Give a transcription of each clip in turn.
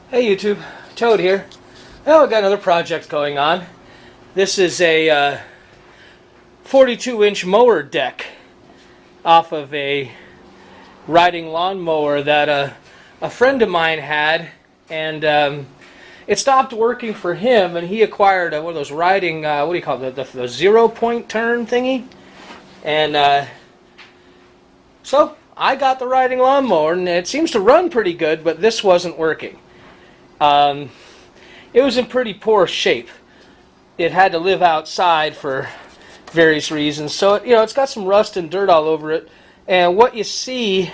Hey YouTube, Toad here. Well, I've got another project going on. This is a 42-inch mower deck off of a riding lawnmower that a friend of mine had, and it stopped working for him, and he acquired one of those riding, what do you call it, the 0-point turn thingy, and so I got the riding lawnmower, and it seems to run pretty good, but this wasn't working. It was in pretty poor shape. It had to live outside for various reasons, so it's got some rust and dirt all over it. And what you see,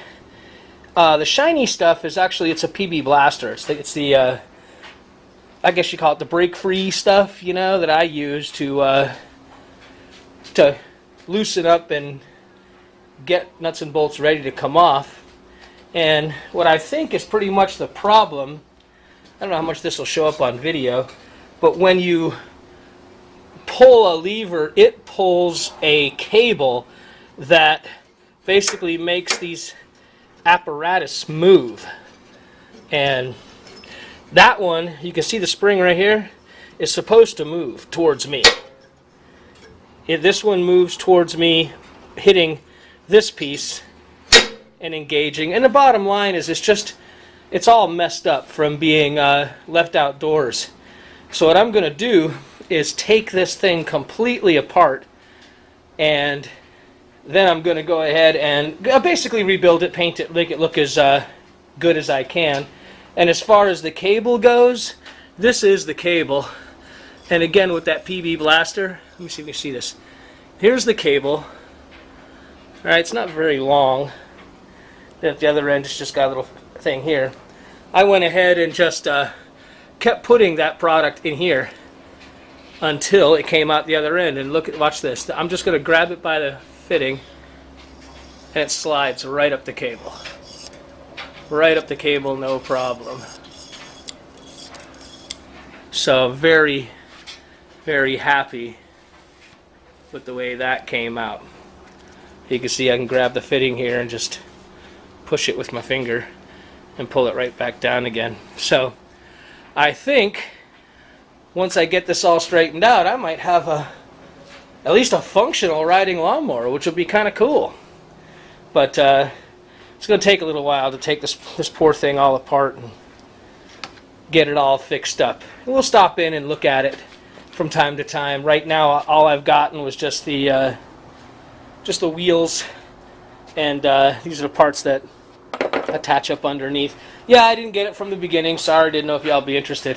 the shiny stuff is actually it's a PB blaster. It's the I guess you call it the break-free stuff, that I use to loosen up and get nuts and bolts ready to come off. And what I think is pretty much the problem, I don't know how much this will show up on video, but when you pull a lever, it pulls a cable that basically makes these apparatus move. And that one, you can see the spring right here, is supposed to move towards me. This one moves towards me, hitting this piece and engaging. And the bottom line is it's all messed up from being left outdoors. So what I'm going to do is take this thing completely apart, and then I'm going to go ahead and basically rebuild it, paint it, make it look as good as I can. And as far as the cable goes, this is the cable. And again, with that PB blaster, let me see if you see this. Here's the cable. Alright, it's not very long. At the other end, it's just got a little thing here. I went ahead and just kept putting that product in here until it came out the other end. And watch this. I'm just going to grab it by the fitting, and it slides right up the cable. Right up the cable, no problem. So very, very happy with the way that came out. You can see I can grab the fitting here and just push it with my finger and pull it right back down again. So I think once I get this all straightened out, I might have at least a functional riding lawnmower, which would be kind of cool. But it's going to take a little while to take this poor thing all apart and get it all fixed up. And we'll stop in and look at it from time to time. Right now, all I've gotten was just the wheels, and these are the parts that attach up underneath. Yeah, I didn't get it from the beginning. Sorry, didn't know if y'all be interested.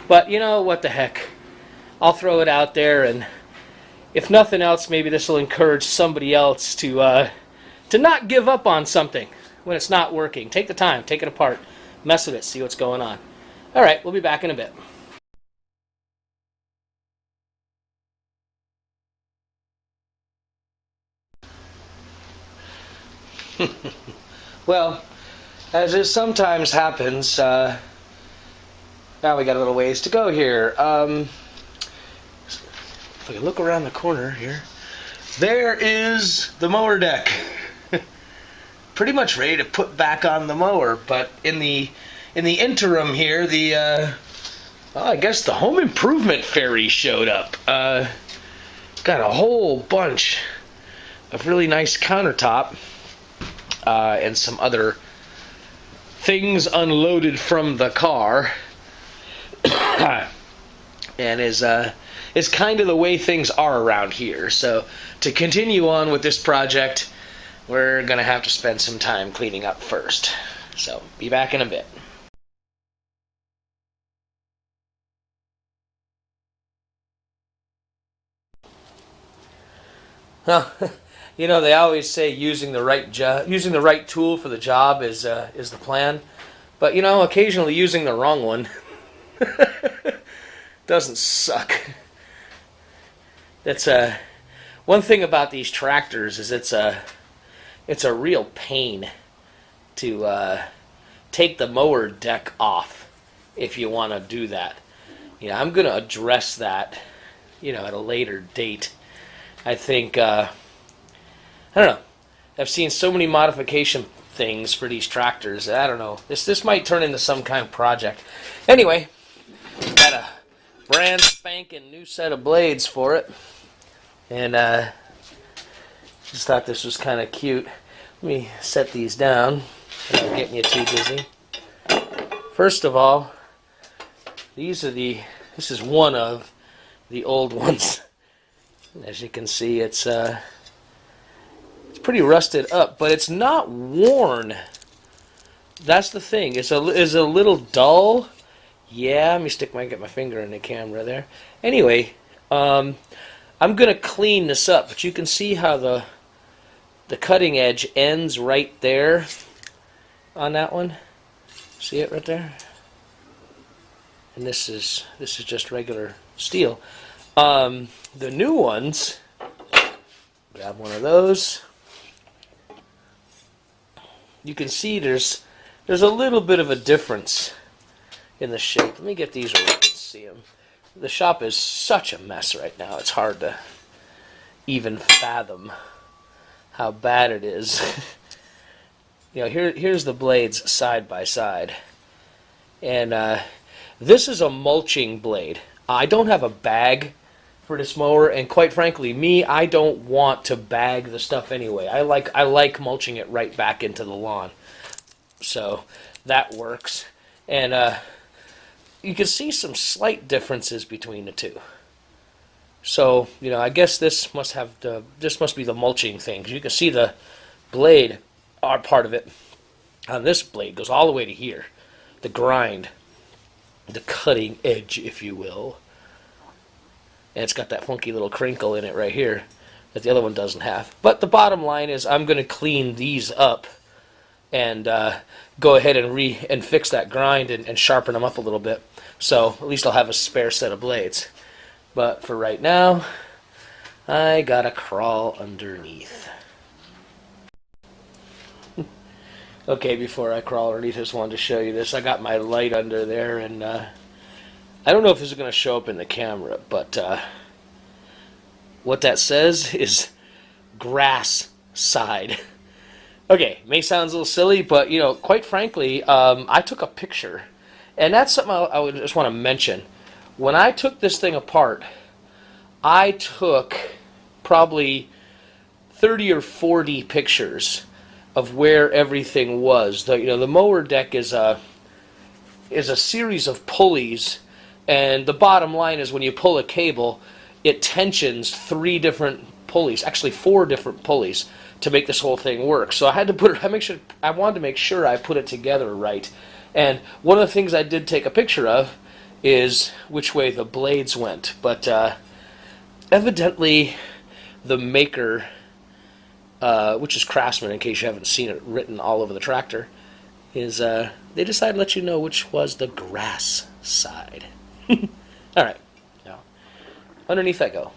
But what the heck. I'll throw it out there, and if nothing else, maybe this will encourage somebody else to not give up on something when it's not working. Take the time, take it apart, mess with it, see what's going on. Alright, we'll be back in a bit. Well, as it sometimes happens, now we got a little ways to go here. If I can look around the corner here, there is the mower deck. Pretty much ready to put back on the mower, but in the interim here, well, I guess the home improvement fairy showed up. Got a whole bunch of really nice countertop and some other things unloaded from the car, and is kind of the way things are around here. So to continue on with this project, we're gonna have to spend some time cleaning up first. So be back in a bit. Well, they always say using the right tool for the job is the plan, but occasionally using the wrong one doesn't suck. That's one thing about these tractors is it's a real pain to take the mower deck off if you want to do that. I'm going to address that at a later date. I think I don't know. I've seen so many modification things for these tractors. I don't know. This might turn into some kind of project. Anyway, got a brand spanking new set of blades for it, and just thought this was kind of cute. Let me set these down without getting you too busy. First of all, this is one of the old ones. As you can see, it's pretty rusted up, but it's not worn. That's the thing. It's a little dull. Yeah, let me get my finger in the camera there. Anyway, I'm gonna clean this up, but you can see how the cutting edge ends right there on that one. See it right there? And this is just regular steel. The new ones, grab one of those. You can see there's a little bit of a difference in the shape. Let me get these where you can see them. The shop is such a mess right now. It's hard to even fathom how bad it is. You know, here's the blades side by side, and this is a mulching blade. I don't have a bag for this mower, and quite frankly, I don't want to bag the stuff anyway. I like mulching it right back into the lawn, so that works. And you can see some slight differences between the two. So, you know, I guess this must be the mulching thing. 'Cause you can see the blade, or part of it on this blade goes all the way to here. The grind, the cutting edge, if you will. And it's got that funky little crinkle in it right here that the other one doesn't have. But the bottom line is I'm going to clean these up and go ahead and fix that grind and sharpen them up a little bit. So at least I'll have a spare set of blades. But for right now, I gotta crawl underneath. Okay, before I crawl underneath, I just wanted to show you this. I got my light under there, and I don't know if this is going to show up in the camera, but what that says is grass side. Okay, may sound a little silly, but you know, quite frankly, I took a picture, and that's something I would just want to mention. When I took this thing apart, I took probably 30 or 40 pictures of where everything was. The mower deck is a series of pulleys, and the bottom line is when you pull a cable, it tensions 3 different pulleys, actually 4 different pulleys, to make this whole thing work. So I wanted to make sure I put it together right. And one of the things I did take a picture of is which way the blades went. But evidently the maker, which is Craftsman, in case you haven't seen it written all over the tractor, is they decided to let you know which was the grass side. Alright, now underneath I go.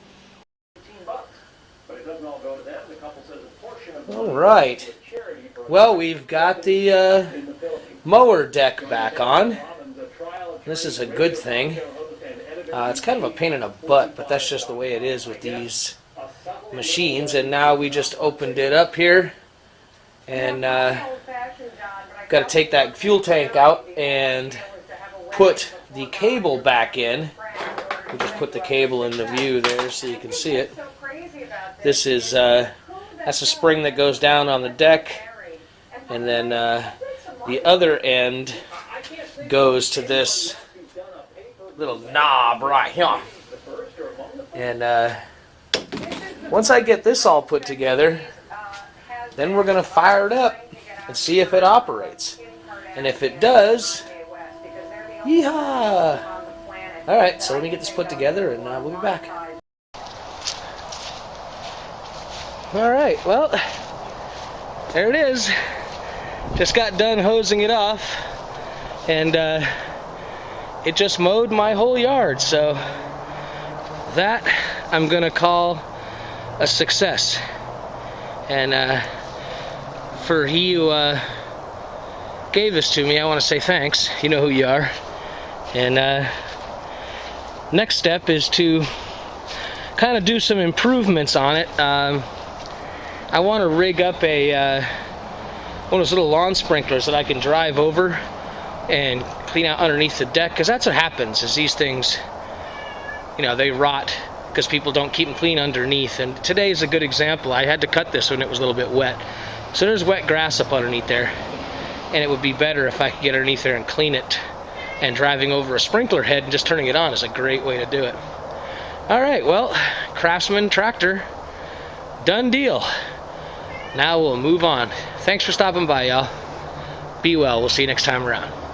Alright, well, we've got the mower deck back on. This is a good thing. It's kind of a pain in the butt, but that's just the way it is with these machines. And now we just opened it up here, and got to take that fuel tank out and put the cable back in. We just put the cable in the view there so you can see it. This is that's a spring that goes down on the deck, and then the other end goes to this little knob right here. And once I get this all put together, then we're going to fire it up and see if it operates. And if it does, yeehaw! Alright, so let me get this put together and we'll be back. Alright, well, there it is. Just got done hosing it off, and it just mowed my whole yard, so that I'm gonna call a success. And for he who gave this to me, I want to say thanks. You know who you are. And next step is to kind of do some improvements on it. I want to rig up a one of those little lawn sprinklers that I can drive over and clean out underneath the deck, because that's what happens is these things, you know, they rot because people don't keep them clean underneath. And today is a good example. I had to cut this when it was a little bit wet, so there's wet grass up underneath there, and it would be better if I could get underneath there and clean it. And driving over a sprinkler head and just turning it on is a great way to do it. All right, well, Craftsman tractor, done deal. Now we'll move on. Thanks for stopping by, y'all. Be well. We'll see you next time around.